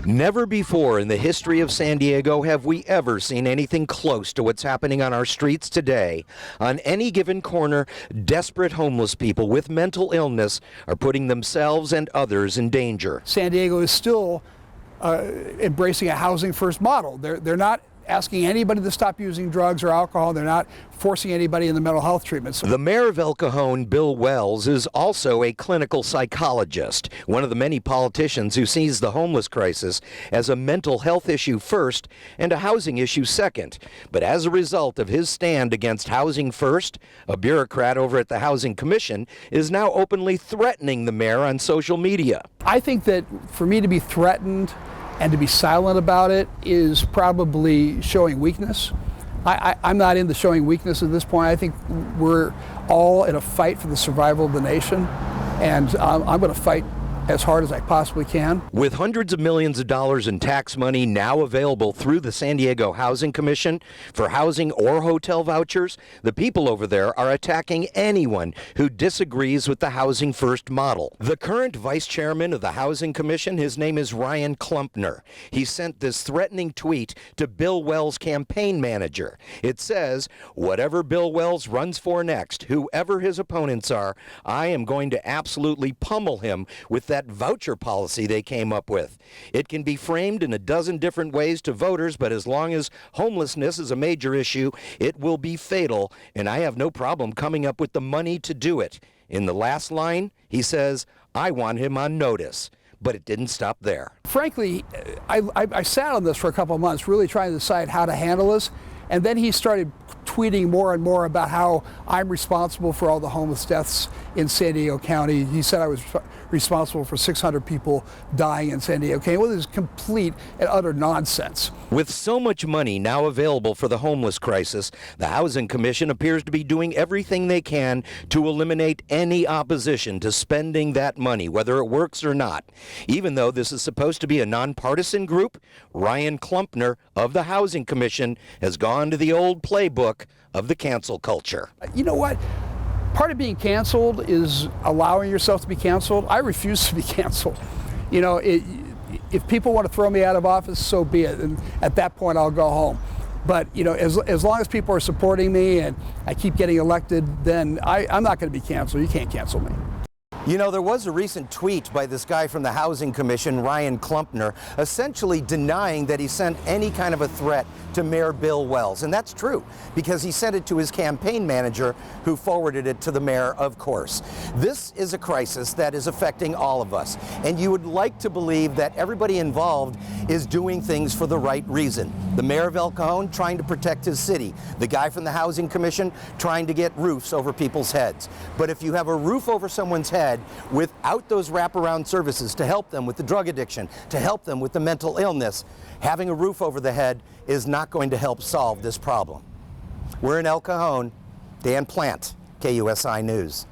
Never before in the history of San Diego have we ever seen anything close to what's happening on our streets today. On any given corner, desperate homeless people with mental illness are putting themselves and others in danger. San Diego is still embracing a housing first model. They're not asking anybody to stop using drugs or alcohol. They're not forcing anybody in the mental health treatments. The mayor of El Cajon, Bill Wells, is also a clinical psychologist, one of the many politicians who sees the homeless crisis as a mental health issue first and a housing issue second. But as a result of his stand against housing first, a bureaucrat over at the Housing Commission is now openly threatening the mayor on social media. I think that for me to be threatened and to be silent about it is probably showing weakness. I'm not into showing weakness at this point. I think we're all in a fight for the survival of the nation, and I'm going to fight as hard as I possibly can. With hundreds of millions of dollars in tax money now available through the San Diego Housing Commission for housing or hotel vouchers, the people over there are attacking anyone who disagrees with the housing first model. The current vice chairman of the Housing Commission, his name is Ryan Klumpner. He sent this threatening tweet to Bill Wells' campaign manager. It says, "Whatever Bill Wells runs for next, whoever his opponents are, I am going to absolutely pummel him with that voucher policy they came up with. It can be framed in a dozen different ways to voters, but as long as homelessness is a major issue, it will be fatal, and I have no problem coming up with the money to do it." In the last line, he says, "I want him on notice." But it didn't stop there. Frankly, I sat on this for a couple of months, really trying to decide how to handle this. And then he started tweeting more and more about how I'm responsible for all the homeless deaths in San Diego County. He said I was responsible for 600 people dying in San Diego County. Well, this is complete and utter nonsense. With so much money now available for the homeless crisis, the Housing Commission appears to be doing everything they can to eliminate any opposition to spending that money, whether it works or not. Even though this is supposed to be a nonpartisan group, Ryan Klumpner of the Housing Commission has gone to the old playbook of the cancel culture. You know what? Part of being canceled is allowing yourself to be canceled. I refuse to be canceled. You know, if people want to throw me out of office, so be it. And at that point, I'll go home. But, you know, as long as people are supporting me and I keep getting elected, then I'm not going to be canceled. You can't cancel me. You know, there was a recent tweet by this guy from the Housing Commission, Ryan Klumpner, essentially denying that he sent any kind of a threat to Mayor Bill Wells. And that's true, because he sent it to his campaign manager, who forwarded it to the mayor, of course. This is a crisis that is affecting all of us. And you would like to believe that everybody involved is doing things for the right reason. The mayor of El Cajon trying to protect his city. The guy from the Housing Commission trying to get roofs over people's heads. But if you have a roof over someone's head without those wraparound services to help them with the drug addiction, to help them with the mental illness, having a roof over the head is not going to help solve this problem. We're in El Cajon. Dan Plant, KUSI News.